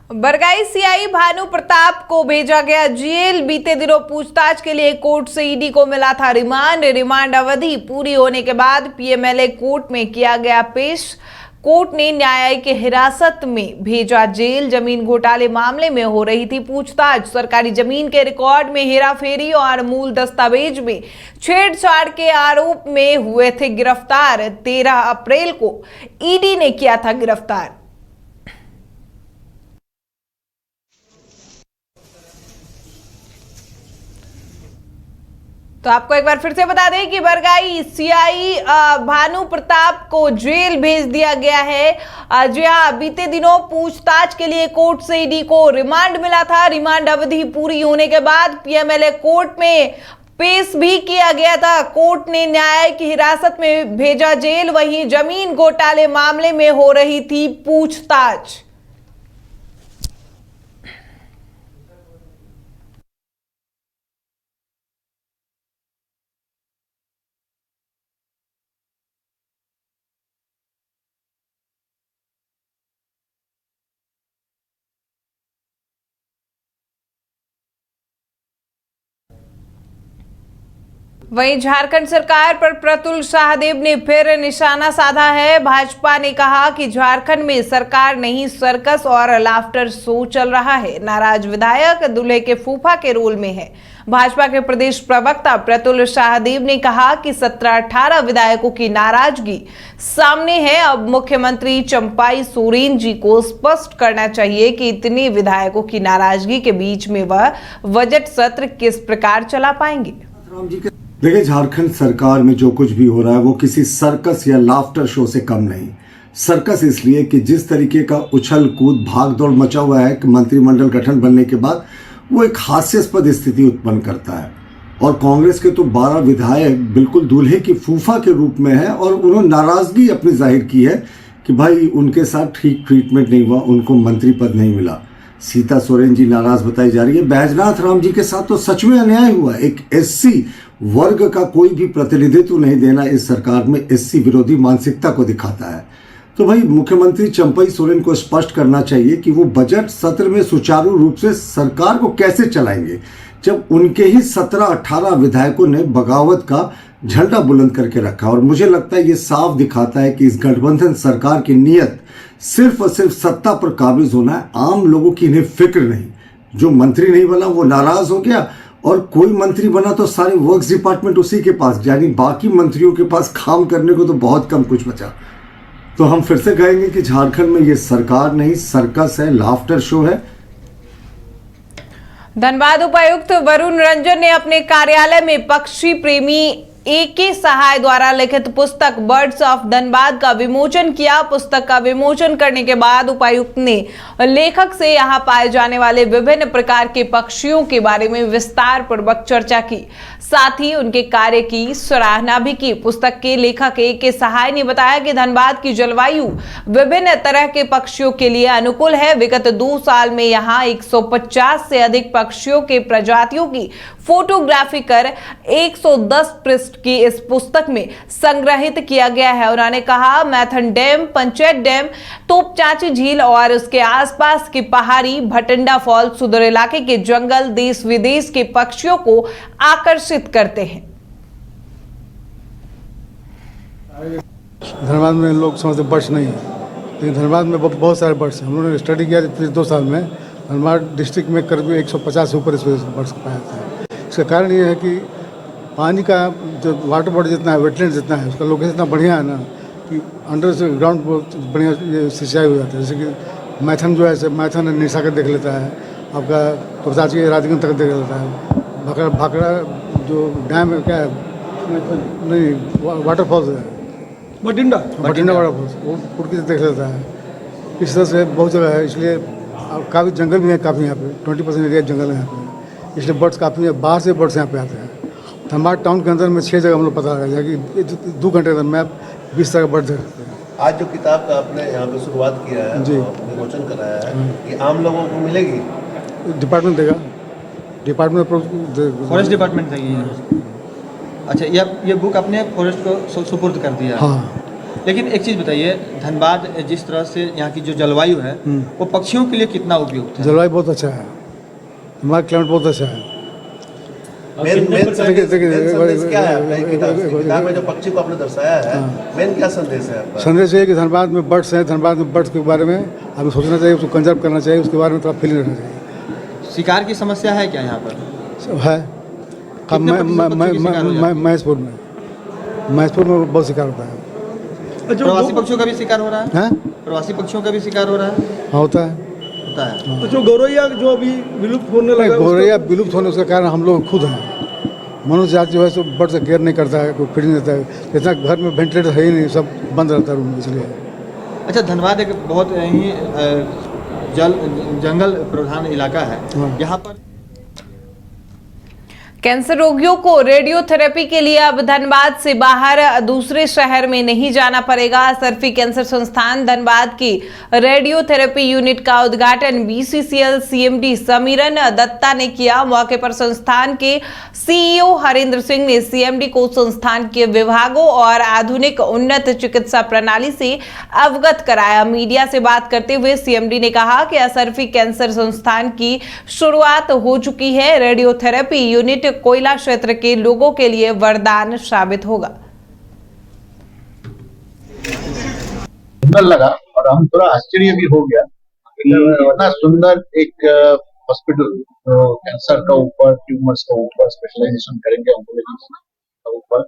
बरगाई CI Bhanu Pratap को भेजा गया जेल। बीते दिनों पूछताछ के लिए कोर्ट से ईडी को मिला था रिमांड अवधि पूरी होने के बाद पीएमएलए कोर्ट में किया गया पेश। कोर्ट ने न्यायिक हिरासत में भेजा जेल। जमीन घोटाले मामले में हो रही थी पूछताछ। सरकारी जमीन के रिकॉर्ड में हेराफेरी और मूल दस्तावेज में छेड़छाड़ के आरोप में हुए थे गिरफ्तार। 13 अप्रैल को ईडी ने किया था गिरफ्तार। तो आपको एक बार फिर से बता दें कि बरगाई सीआई भानु प्रताप को जेल भेज दिया गया है। जी हाँ, बीते दिनों पूछताछ के लिए कोर्ट से ईडी को रिमांड मिला था। रिमांड अवधि पूरी होने के बाद पीएमएलए कोर्ट में पेश भी किया गया था। कोर्ट ने न्यायिक हिरासत में भेजा जेल। वहीं जमीन घोटाले मामले में हो रही थी पूछताछ। वहीं झारखंड सरकार पर प्रतुल शाहदेव ने फिर निशाना साधा है। भाजपा ने कहा कि झारखंड में सरकार नहीं सर्कस और लाफ्टर शो चल रहा है। नाराज विधायक दूल्हे के फूफा के रोल में है। भाजपा के प्रदेश प्रवक्ता प्रतुल शाहदेव ने कहा कि 17-18 विधायकों की नाराजगी सामने है। अब मुख्यमंत्री चंपाई सोरेन जी को स्पष्ट करना चाहिए कि इतने विधायकों की नाराजगी के बीच में वह बजट सत्र किस प्रकार चला पाएंगे। देखिए, झारखंड सरकार में जो कुछ भी हो रहा है वो किसी सर्कस या लाफ्टर शो से कम नहीं। सर्कस इसलिए कि जिस तरीके का उछल कूद भागदौड़ मचा हुआ है कि मंत्रिमंडल गठन बनने के बाद वो एक हास्यास्पद स्थिति उत्पन्न करता है। और कांग्रेस के तो 12 विधायक बिल्कुल दूल्हे की फूफा के रूप में है और उन्होंने नाराजगी अपनी जाहिर की है कि भाई उनके साथ ठीक ट्रीटमेंट नहीं हुआ, उनको मंत्री पद नहीं मिला। सीता सोरेन जी नाराज बताई जा रही है। बैजनाथ राम जी के साथ तो सच में अन्याय हुआ। एक एससी वर्ग का कोई भी प्रतिनिधित्व नहीं देना इस सरकार में एससी विरोधी मानसिकता को दिखाता है। तो भाई मुख्यमंत्री चंपाई सोरेन को स्पष्ट करना चाहिए कि वो बजट सत्र में सुचारू रूप से सरकार को कैसे चलाएंगे, जब उनके ही 17-18 विधायकों ने बगावत का झंडा बुलंद करके रखा। और मुझे लगता है ये साफ दिखाता है कि इस गठबंधन सरकार की नीयत सिर्फ और सिर्फ सत्ता पर काबिज होना है। आम लोगों की इन्हें फिक्र नहीं। जो मंत्री नहीं बना वो नाराज हो गया और कोई मंत्री बना तो सारे वर्क्स डिपार्टमेंट उसी के पास, यानी बाकी मंत्रियों के पास काम करने को तो बहुत कम कुछ बचा। तो हम फिर से कहेंगे कि झारखंड में ये सरकार नहीं सर्कस है, लाफ्टर शो है। धनबाद उपायुक्त वरुण रंजन ने अपने कार्यालय में पक्षी प्रेमी एके सहाय द्वारा लिखित पुस्तक बर्ड्स ऑफ धनबाद का विमोचन किया। पुस्तक का विमोचन करने के बाद उपायुक्त ने लेखक से यहां पाए जाने वाले विभिन्न प्रकार के पक्षियों के बारे में विस्तार पूर्वक चर्चा की। साथ ही उनके कार्य की सराहना भी की। पुस्तक के लेखक एके सहाय ने बताया कि धनबाद की जलवायु विभिन्न तरह के पक्षियों के लिए अनुकूल है। विगत 2 साल में यहाँ 150 से अधिक पक्षियों के प्रजातियों की फोटोग्राफी कर 110 पृष्ठ की इस पुस्तक में संग्रहित किया गया है। उन्होंने कहा मैथन डैम, पंचायत डैम, तोपचांची झील और उसके आसपास की पहाड़ी, भटंडा फॉल, सुदूर इलाके के जंगल देश विदेश के पक्षियों को आकर्षित करते हैं। धनबाद में लोग समझते बर्ड्स नहीं है, लेकिन धनबाद में बहुत सारे बर्ड्स हैं। हम लोगों ने स्टडी किया पिछले 2 साल में धनबाद डिस्ट्रिक्ट में करीब 150 से ऊपर बर्ड्स पाए थे। इसका कारण ये है कि पानी का जो वाटर बॉडी जितना है, वेटलैंड जितना है, उसका लोकेशन इतना बढ़िया है ना कि अंडर से ग्राउंड बहुत बढ़िया ये सिंचाई हो जाता है। जैसे कि मैथन जो है मैथन निशा कर देख लेता है, आपका तोरसाची राजगंज तक देख लेता है। भाखड़ा जो डैम है, क्या है नहीं वाटरफॉल्स है, भटिंडा वाटरफॉल्स, वो पुरकी से देख लेता है। इस तरह से बहुत जगह है। इसलिए काफ़ी जंगल भी है, काफ़ी यहाँ पे 20% एरिया जंगल है यहाँ पे। इसलिए बर्ड्स काफ़ी है, बाहर से बर्ड्स यहाँ पे आते हैं। धनबाद टाउन के अंदर में 6 जगह हम लोग पता लगा कि 2 घंटे के अंदर में 20 तरह का बर्ड देखते हैं। आज जो किताब का आपने यहाँ पे शुरुआत किया है, जी, विमोचन कराया है, ये आम लोगों को मिलेगी? डिपार्टमेंट देगा, डिपार्टमेंट फॉरेस्ट डिपार्टमेंट देगी। अच्छा, ये बुक आपने फॉरेस्ट को सुपुर्द कर दिया? हाँ। लेकिन एक चीज़ बताइए, धनबाद जिस तरह से यहाँ की जो जलवायु है वो पक्षियों के लिए कितना उपयुक्त है? जलवायु बहुत अच्छा है, हमारा क्लाइमेट बहुत अच्छा है। मेन देखिए, संदेश क्या है आपका किताब में जो पक्षी को आपने दर्शाया है, मेन क्या संदेश है आपका? संदेश ये है कि धनबाद में बर्ड्स हैं, धनबाद में बर्ड्स के बारे में हमें सोचना चाहिए, उसको कंजर्व करना चाहिए, उसके बारे में थोड़ा फीलिंग रखना चाहिए। शिकार की समस्या है क्या यहाँ पर? सब है। अब कितने प्रतिशत पक्षी की शिकार हो जाती है? महेशपुर में बहुत शिकार होता है। प्रवासी पक्षियों का भी शिकार हो रहा है? हैं? प्रवासी पक्षियों का भी शिकार हो रहा है? हाँ, होता है। होता है। तो जो गौरैया जो अभी विलुप्त होने लगा है, गौरैया विलुप्त होने उसका कारण हम लोग खुद हैं। मनुष्य जाति जो है सो बर्ड से केयर नहीं करता है, कोई फीडिंग देता है, इतना घर में वेंटिलेटर है ही नहीं, सब बंद रहता है रूम में, इसलिए। अच्छा, धनबाद एक बहुत ही जंगल प्रधान इलाका है। हाँ। यहाँ पर कैंसर रोगियों को रेडियोथेरेपी के लिए अब धनबाद से बाहर दूसरे शहर में नहीं जाना पड़ेगा। सरफी कैंसर संस्थान धनबाद की रेडियोथेरेपी यूनिट का उद्घाटन बीसीसीएल सीएमडी समीरन दत्ता ने किया। मौके पर संस्थान के सीईओ हरेंद्र सिंह ने सीएमडी को संस्थान के विभागों और आधुनिक उन्नत चिकित्सा प्रणाली से अवगत कराया। मीडिया से बात करते हुए सीएमडी ने कहा कि असरफी कैंसर संस्थान की शुरुआत हो चुकी है। रेडियोथेरेपी यूनिट कोयला क्षेत्र के लोगों के लिए वरदान साबित होगा। सुंदर लगा और हम थोड़ा आश्चर्य भी हो गया कि इतना सुंदर एक हॉस्पिटल जो कैंसर का ऊपर, ट्यूमर्स का ऊपर स्पेशलाइजेशन करेंगे, ऑन्कोलॉजी का ऊपर,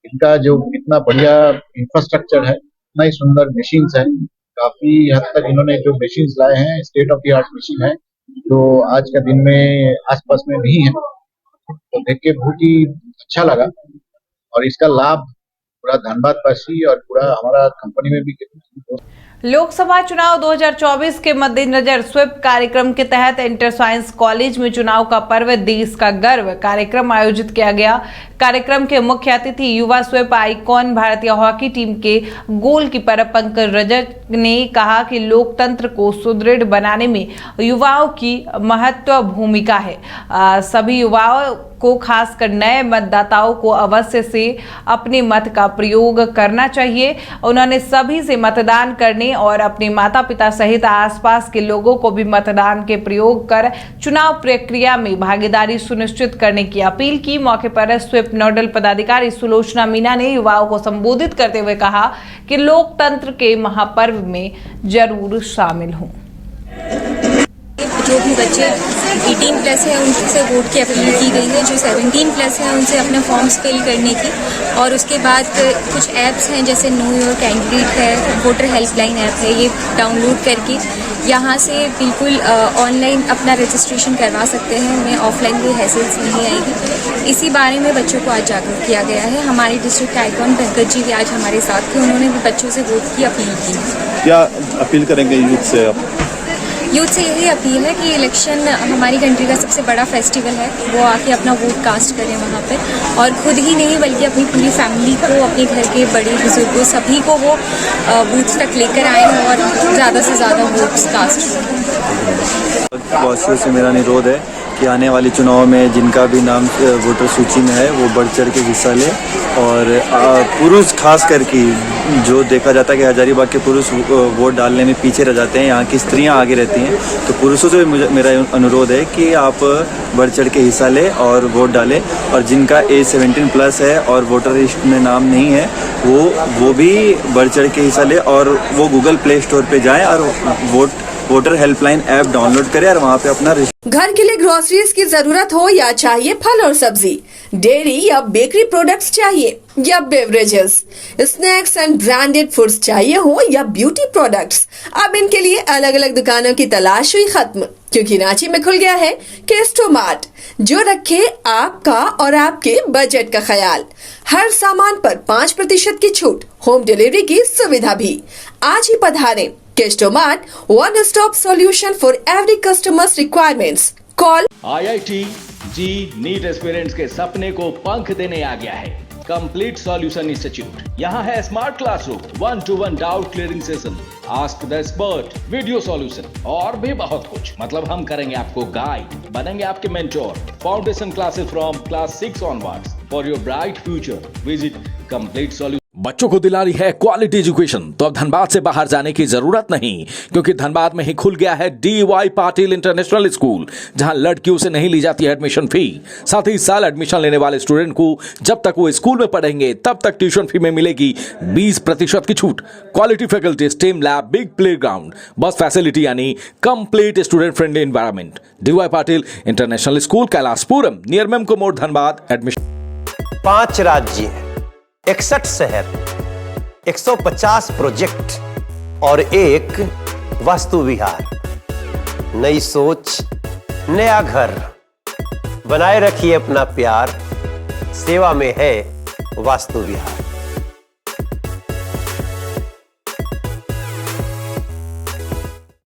इनका जो इतना बढ़िया इंफ्रास्ट्रक्चर है, इतना ही सुंदर मशीन्स है। काफी हद तक इन्होंने जो मशीन्स लाए हैं state of the art machine है, जो आज के दिन में आसपास में नहीं है, तो देख के बहुत ही अच्छा लगा। और इसका लाभ पूरा धनबाद वासी और पूरा हमारा कंपनी में भी। लोकसभा चुनाव 2024 के मद्देनजर स्वीप कार्यक्रम के तहत इंटर साइंस कॉलेज में चुनाव का पर्व देश का गर्व कार्यक्रम आयोजित किया गया। कार्यक्रम के मुख्य अतिथि युवा स्वीप आइकॉन भारतीय हॉकी टीम के गोलकीपर पंकज रजक ने कहा कि लोकतंत्र को सुदृढ़ बनाने में युवाओं की महत्वपूर्ण भूमिका है। सभी युवाओं को खासकर नए मतदाताओं को अवश्य से अपने मत का प्रयोग करना चाहिए। उन्होंने सभी से मतदान करने और अपने माता पिता सहित आसपास के लोगों को भी मतदान के प्रयोग कर चुनाव प्रक्रिया में भागीदारी सुनिश्चित करने की अपील की। मौके पर स्वीप नोडल पदाधिकारी सुलोचना मीना ने युवाओं को संबोधित करते हुए कहा कि लोकतंत्र के महापर्व में जरूर शामिल हों। जो भी बच्चे 18+ है उनसे वोट की अपील की गई है, जो 17+ है उनसे अपने फॉर्म्स फिल करने की। और उसके बाद कुछ ऐप्स हैं जैसे नो योर कैंडिडेट है, वोटर हेल्पलाइन ऐप है, ये डाउनलोड करके यहाँ से बिल्कुल ऑनलाइन अपना रजिस्ट्रेशन करवा सकते हैं, उन्हें ऑफलाइन कोई हैसल्स नहीं आएगी। इसी बारे में बच्चों को आज जागरूक किया गया है। हमारे डिस्ट्रिक्ट आइकॉन पंकज जी भी आज हमारे साथ थे, उन्होंने भी बच्चों से वोट की अपील की। क्या अपील करेंगे यूथ से आप? यूथ से यही अपील है कि इलेक्शन हमारी कंट्री का सबसे बड़ा फेस्टिवल है, वो आके अपना वोट कास्ट करें वहाँ पर, और खुद ही नहीं बल्कि अपनी पूरी फैमिली को, अपने घर के बड़े बुजुर्गों सभी को वो बूथ तक लेकर आएँ और ज़्यादा से ज़्यादा वोट्स कास्ट करें। वासियों से मेरा अनुरोध है कि आने वाले चुनाव में जिनका भी नाम वोटर सूची में है वो बढ़ चढ़ के हिस्सा ले। और पुरुष खास करके जो देखा जाता है कि हजारीबाग के पुरुष वोट डालने में पीछे रह जाते हैं, यहाँ की स्त्रियाँ आगे रहती हैं, तो पुरुषों से भी मेरा अनुरोध है कि आप बढ़ चढ़ के हिस्सा लें और वोट डालें। और जिनका एज 17+ है और वोटर लिस्ट में नाम नहीं है वो भी बढ़ चढ़ के हिस्सा ले और वो गूगल प्ले स्टोर पे जाएं और वोटर हेल्पलाइन ऐप डाउनलोड करें और वहाँ पे अपना घर के लिए ग्रोसरीज की जरूरत हो या चाहिए फल और सब्जी, डेयरी या बेकरी प्रोडक्ट्स चाहिए या beverages, snacks and branded foods चाहिए हो या ब्यूटी प्रोडक्ट्स, अब इनके लिए अलग अलग दुकानों की तलाश हुई खत्म, क्योंकि रांची में खुल गया है केस्टो मार्ट, जो रखे आपका और आपके बजट का ख्याल। हर सामान पर 5% की छूट, होम डिलीवरी की सुविधा भी। आज ही पधारें Kesto mart, one stop solution for every customers requirements. Call IIT JEE NEET aspirants के सपने को पंख देने आ गया है कंप्लीट सॉल्यूशन इंस्टीट्यूट। यहाँ है smart classroom, 1-to-1 doubt clearing session, ask the expert, video solution और भी बहुत कुछ। मतलब हम करेंगे आपको गाइड, बनेंगे आपके mentor. Foundation classes from class 6 onwards for your bright future. Visit complete solution. बच्चों को दिला रही है क्वालिटी एजुकेशन, तो अब धनबाद से बाहर जाने की जरूरत नहीं, क्योंकि धनबाद में ही खुल गया है DY पाटिल इंटरनेशनल स्कूल, जहां लड़कियों से नहीं ली जाती है एडमिशन फी। साथ ही इस साल एडमिशन लेने वाले स्टूडेंट को जब तक वो स्कूल में पढ़ेंगे तब तक ट्यूशन फी में मिलेगी 20% की छूट। Quality faculty, STEM lab, big play ground, bus facility यानी complete student friendly environment. DY Patil international school, Kailashpuram, near Memco मोड़, धनबाद। एडमिशन 5 राज्य, 61 शहर, 150 प्रोजेक्ट और एक वास्तु विहार। नई सोच, नया घर। बनाए रखिए अपना प्यार, सेवा में है वास्तु विहार।